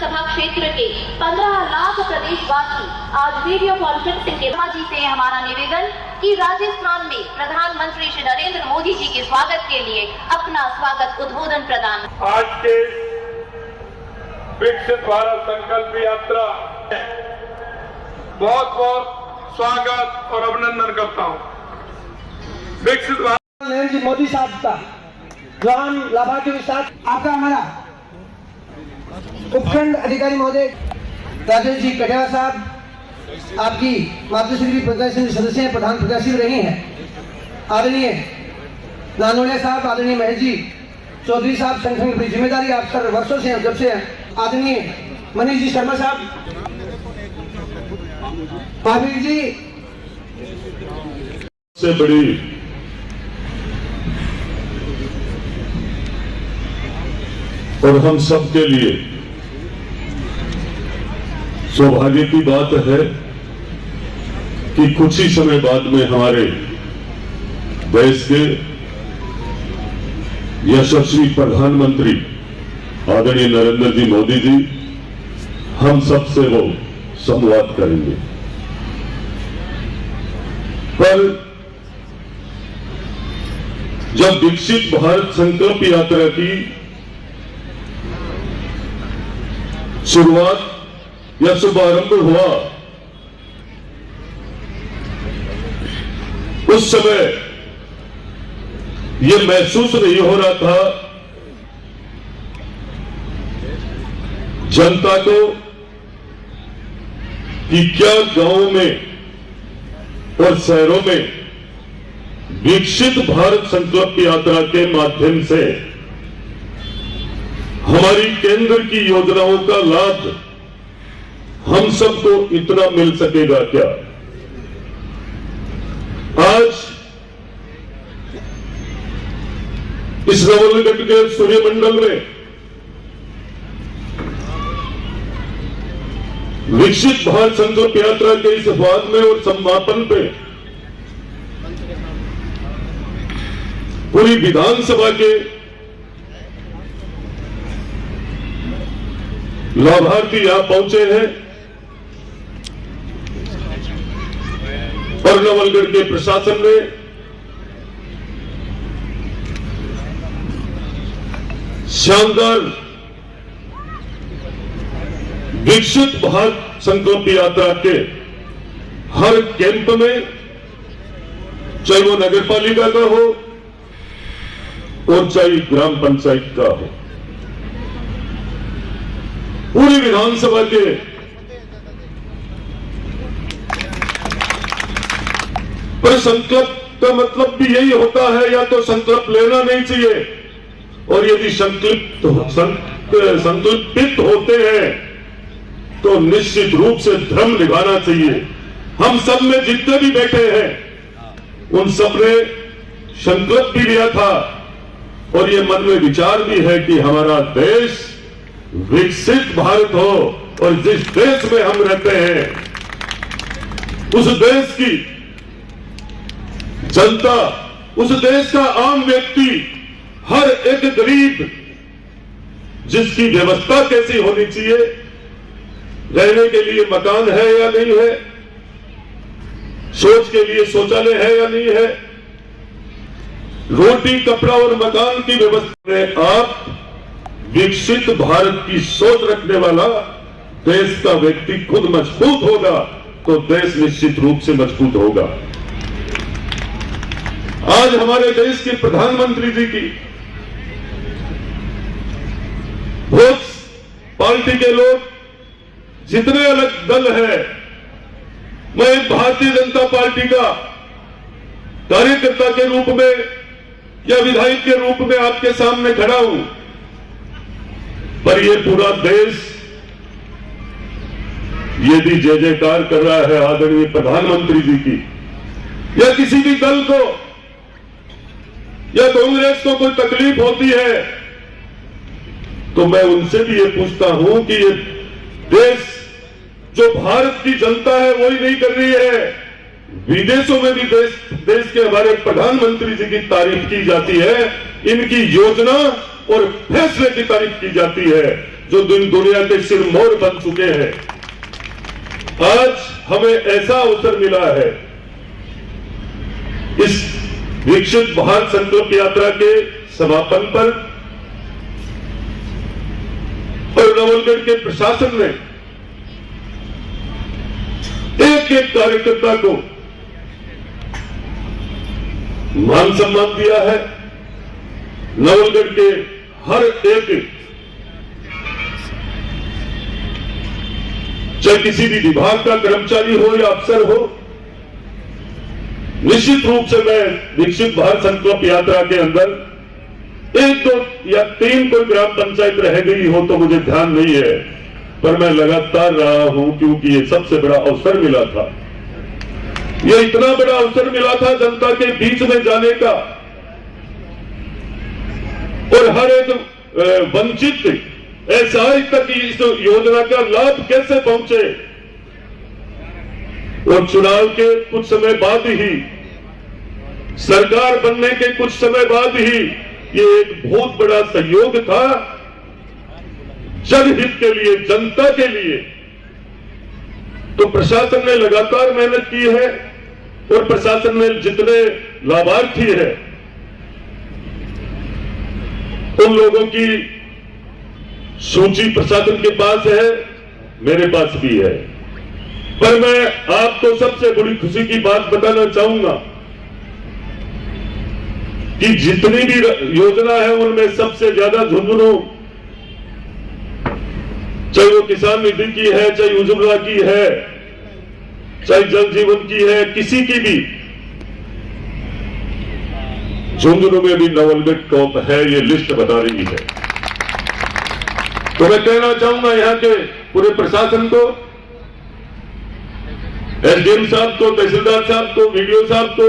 विधानसभा क्षेत्र के 15 लाख प्रदेशवासी आज वीडियो कॉन्फ्रेंसिंग के माध्यम से हमारा निवेदन कि राजस्थान में प्रधानमंत्री श्री नरेंद्र मोदी जी के स्वागत के लिए अपना स्वागत उद्बोधन प्रदान। आज के विकसित भारत संकल्प यात्रा बहुत बहुत स्वागत और अभिनंदन करता हूं। विकसित भारत नरेंद्र जी मोदी साहब का जो हम लाभार्थी के साथ आपका हमारा उपखंड अधिकारी महोदय राजेश जी कटेवा साहब आपकी मातृश्री प्रत्याशी सदस्य हैं, प्रधान प्रत्याशी रही हैं, आदरणीय नानोलिया साहब, आदरणीय महेश जी चौधरी साहब, संगठन की जिम्मेदारी आप सर वर्षों से जब से आदरणीय मनीष जी शर्मा साहब, महावीर जी से बड़ी और हम सब के लिए सौभाग्य की बात है कि कुछ ही समय बाद में हमारे देश के यशस्वी प्रधानमंत्री आदरणीय नरेंद्र जी मोदी जी हम सबसे वो संवाद करेंगे। पर जब विकसित भारत संकल्प यात्रा की शुरुआत या शुभारंभ हुआ उस समय यह महसूस नहीं हो रहा था जनता को कि क्या गांवों में और शहरों में विकसित भारत संकल्प यात्रा के माध्यम से हमारी केंद्र की योजनाओं का लाभ हम सबको इतना मिल सकेगा क्या। आज इस नवलगढ़ के सूर्यमंडल में विकसित भारत संकल्प यात्रा के इस बाद में और समापन पे पूरी विधानसभा के लाभार्थी यहां पहुंचे हैं और नवलगढ़ के प्रशासन ने शानदार विकसित भारत संकल्प यात्रा के हर कैंप में, चाहे वो नगर पालिका का हो और चाहे ग्राम पंचायत का हो, पूरी विधानसभा के पर संकल्प का मतलब भी यही होता है, या तो संकल्प लेना नहीं चाहिए और यदि संकल्पित होते हैं तो निश्चित रूप से धर्म निभाना चाहिए। हम सब में जितने भी बैठे हैं उन सब ने संकल्प भी लिया था और ये मन में विचार भी है कि हमारा देश विकसित भारत हो और जिस देश में हम रहते हैं उस देश की जनता, उस देश का आम व्यक्ति, हर एक गरीब जिसकी व्यवस्था कैसी होनी चाहिए, रहने के लिए मकान है या नहीं है, शौच के लिए शौचालय है या नहीं है, रोटी कपड़ा और मकान की व्यवस्था में आप विकसित भारत की सोच रखने वाला देश का व्यक्ति खुद मजबूत होगा तो देश निश्चित रूप से मजबूत होगा। आज हमारे देश के प्रधानमंत्री जी की बहुत पार्टी के लोग जितने अलग दल है, मैं भारतीय जनता पार्टी का कार्यकर्ता के रूप में या विधायक के रूप में आपके सामने खड़ा हूं, पर यह पूरा देश यदि जय जयकार कर रहा है आदरणीय प्रधानमंत्री जी की, या किसी भी दल को या कांग्रेस को कोई तकलीफ होती है तो मैं उनसे भी ये पूछता हूं कि ये देश जो भारत की जनता है वही नहीं कर रही है, विदेशों में भी देश के हमारे प्रधानमंत्री जी की तारीफ की जाती है, इनकी योजना और फैसले की तारीफ की जाती है। जो दुनिया के सिरमौर बन चुके हैं। आज हमें ऐसा अवसर मिला है इस विकसित भारत संकल्प यात्रा के समापन पर, और नवलगढ़ के प्रशासन ने एक एक कार्यकर्ता को मान सम्मान दिया है। नवलगढ़ के हर एक, चाहे किसी भी विभाग का कर्मचारी हो या अफसर हो, निश्चित रूप से मैं विकसित भारत संकल्प यात्रा के अंदर 1, 2 या 3 कोई ग्राम पंचायत रह गई हो तो मुझे ध्यान नहीं है, पर मैं लगातार रहा हूं, क्योंकि ये सबसे बड़ा अवसर मिला था। ये इतना बड़ा अवसर मिला था जनता के बीच में जाने का, और हर एक वंचित एसआई तक इस योजना का लाभ कैसे पहुंचे। और चुनाव के कुछ समय बाद ही, सरकार बनने के कुछ समय बाद ही ये एक बहुत बड़ा सहयोग था जनहित के लिए, जनता के लिए। तो प्रशासन ने लगातार मेहनत की है, और प्रशासन में जितने लाभार्थी हैं उन लोगों की सूची प्रशासन के पास है, मेरे पास भी है। पर मैं आपको सबसे बड़ी खुशी की बात बताना चाहूंगा कि जितनी भी योजना है उनमें सबसे ज्यादा झुंझुनू, चाहे वो किसान निधि की है, चाहे उज्ज्वला की है, चाहे जल जीवन की है, किसी की भी, झुंझुनू में भी नवलगढ़ टॉप है, ये लिस्ट बता रही है। तो मैं कहना चाहूंगा यहाँ के पूरे प्रशासन को, एसडीएम साहब को, तहसीलदार साहब को, वीडियो साहब को,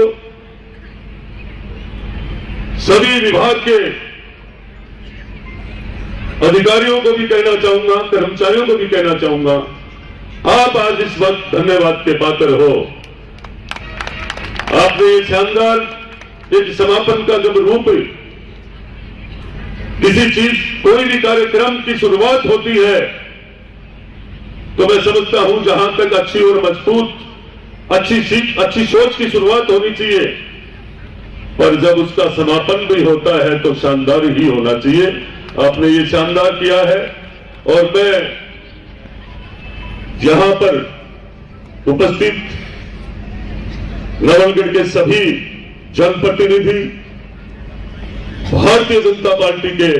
सभी विभाग के अधिकारियों को भी कहना चाहूंगा, कर्मचारियों को भी कहना चाहूंगा, आप आज इस वक्त धन्यवाद के पात्र हो। आपने ये शानदार एक समापन का जब रूप, किसी चीज, कोई भी कार्यक्रम की शुरुआत होती है तो मैं समझता हूं जहां तक अच्छी और मजबूत, अच्छी सोच की शुरुआत होनी चाहिए, पर जब उसका समापन भी होता है तो शानदार ही होना चाहिए। आपने ये शानदार किया है, और मैं यहां पर उपस्थित नवलगढ़ के सभी जनप्रतिनिधि, भारतीय जनता पार्टी के,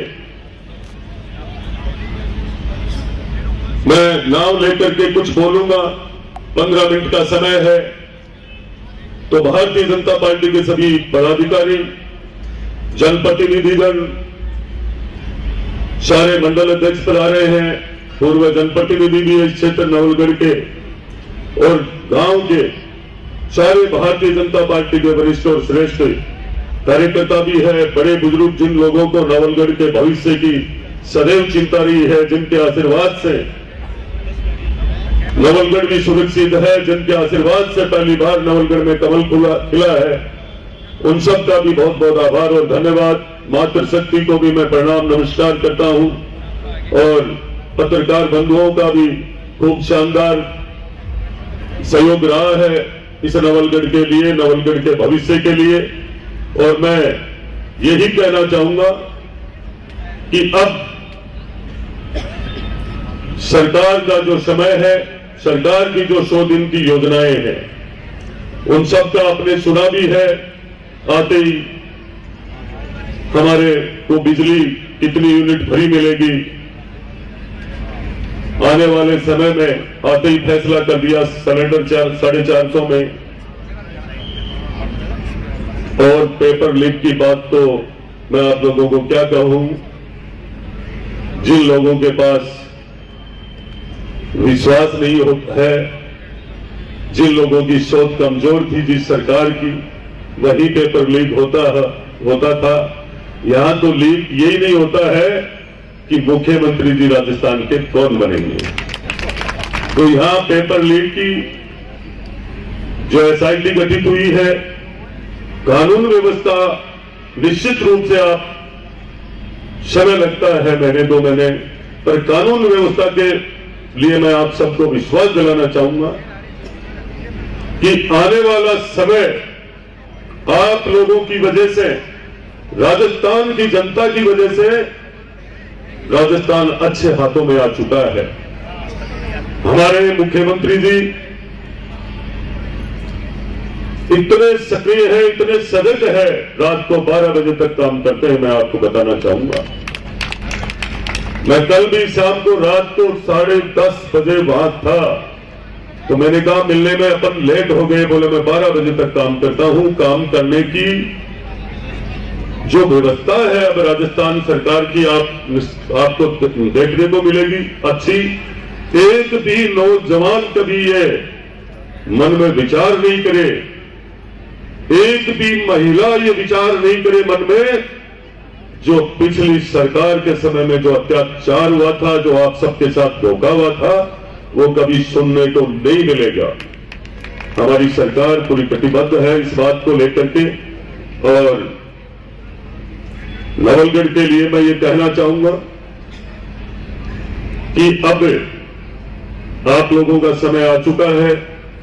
मैं नाम लेकर के कुछ बोलूंगा, 15 मिनट का समय है, तो भारतीय जनता पार्टी के सभी पदाधिकारी, जनप्रतिनिधिगण, सारे मंडल अध्यक्ष पधार रहे हैं, पूर्व जनप्रतिनिधि भी इस क्षेत्र नवलगढ़ के, और गांव के सारे भारतीय जनता पार्टी के वरिष्ठ और श्रेष्ठ कार्यकर्ता भी है, बड़े बुजुर्ग, जिन लोगों को नवलगढ़ के भविष्य की सदैव चिंता रही है, जिनके आशीर्वाद से नवलगढ़ भी सुरक्षित है, जिनके आशीर्वाद से पहली बार नवलगढ़ में कमल खिला है, उन सब का भी बहुत बहुत आभार और धन्यवाद। मातृशक्ति को भी मैं प्रणाम नमस्कार करता हूं, और पत्रकार बंधुओं का भी खूब शानदार सहयोग रहा है इस नवलगढ़ के लिए, नवलगढ़ के भविष्य के लिए। और मैं यही कहना चाहूंगा कि अब सरकार का जो समय है, सरकार की जो 100 दिन की योजनाएं हैं, उन सब का आपने सुना भी है। आते ही हमारे को बिजली कितनी यूनिट फ्री मिलेगी, आने वाले समय में आते ही फैसला कर दिया सिलेंडर 450 में। और पेपर लीक की बात तो मैं आप लोगों को क्या कहूं, जिन लोगों के पास विश्वास नहीं होता है, जिन लोगों की सोच कमजोर थी जिस सरकार की, वही पेपर लीक होता था। यहां तो लीक यही नहीं होता है कि मुख्यमंत्री जी राजस्थान के कौन बनेंगे, तो यहां पेपर लीक की जो एसआईटी गठित हुई है, कानून व्यवस्था निश्चित रूप से आप समय लगता है, महीने 2 महीने, पर कानून व्यवस्था के लिए मैं आप सबको विश्वास दिलाना चाहूंगा कि आने वाला समय आप लोगों की वजह से, राजस्थान की जनता की वजह से राजस्थान अच्छे हाथों में आ चुका है। हमारे मुख्यमंत्री जी इतने सक्रिय है, इतने सजग है, रात को 12 बजे तक काम करते हैं। मैं आपको बताना चाहूंगा, मैं कल भी शाम को रात को 10:30 बजे वहां था, तो मैंने कहा मिलने में अपन लेट हो गए। बोले मैं 12 बजे तक काम करता हूं। काम करने की जो व्यवस्था है अब राजस्थान सरकार की आपको देखने को मिलेगी अच्छी। एक भी नौजवान कभी ये मन में विचार नहीं करे, एक भी महिला ये विचार नहीं करे मन में, जो पिछली सरकार के समय में जो अत्याचार हुआ था, जो आप सबके साथ धोखा हुआ था, वो कभी सुनने को नहीं मिलेगा। हमारी सरकार पूरी कटिबद्ध है इस बात को लेकर के। और नवलगढ़ के लिए मैं ये कहना चाहूंगा कि अब आप लोगों का समय आ चुका है,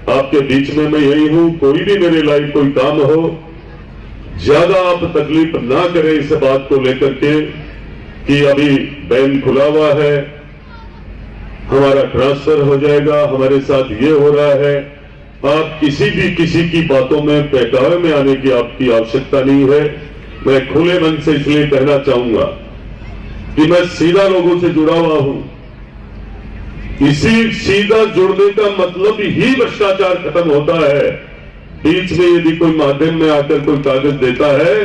आपके बीच में मैं यही हूं। कोई भी मेरे लाइफ कोई काम हो, ज्यादा आप तकलीफ ना करें इस बात को लेकर के कि अभी बैंक खुला हुआ है, हमारा ट्रांसफर हो जाएगा, हमारे साथ ये हो रहा है। आप किसी की बातों में बहकावे में आने की आपकी आवश्यकता नहीं है। मैं खुले मन से इसलिए कहना चाहूंगा कि मैं सीधा लोगों से जुड़ा हुआ हूं। इसी सीधा जुड़ने का मतलब ही भ्रष्टाचार खत्म होता है। बीच में यदि कोई माध्यम में आकर कोई कागज देता है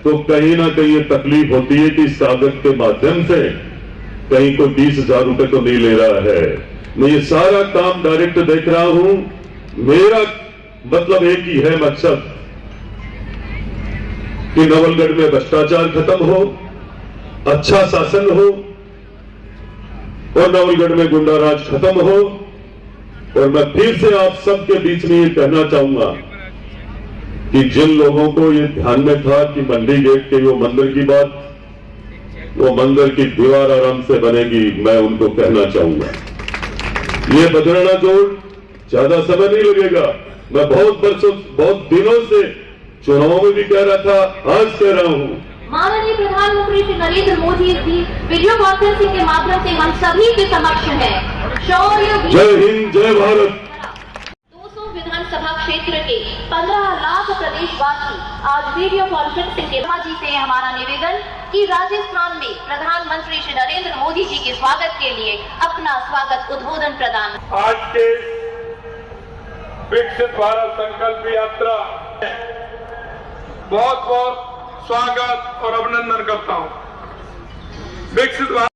तो कहीं ना कहीं ये तकलीफ होती है कि इस कागज के माध्यम से कहीं कोई 20,000 रुपए तो नहीं ले रहा है। मैं ये सारा काम डायरेक्ट देख रहा हूं। मेरा मतलब एक ही है मकसद कि नवलगढ़ में भ्रष्टाचार खत्म हो, अच्छा शासन हो और नवलगढ़ में गुंडाराज खत्म हो। और मैं फिर से आप सबके बीच में ये कहना चाहूंगा कि जिन लोगों को ये ध्यान में था कि मंडी गेट के वो मंदिर की बात, वो मंदिर की दीवार आराम से बनेगी, मैं उनको कहना चाहूंगा ये बजरंगा जोड़ ज्यादा समय नहीं लगेगा। मैं बहुत दिनों से चुनाव में भी कह रहा था, आज कह रहा हूं। माननीय प्रधानमंत्री श्री नरेंद्र मोदी जी वीडियो कॉन्फ्रेंसिंग के माध्यम से हम सभी के समक्ष हैं। शौर्य, जय हिंद, जय भारत। 200 विधानसभा क्षेत्र के 15 लाख प्रदेशवासी आज वीडियो कॉन्फ्रेंसिंग के माध्यम से हमारा निवेदन कि राजस्थान में प्रधानमंत्री श्री नरेंद्र मोदी जी के स्वागत के लिए अपना स्वागत उद्बोधन प्रदान। आज के विकसित भारत संकल्प यात्रा बहुत बहुत स्वागत और अभिनंदन करता हूं। विकसित भारत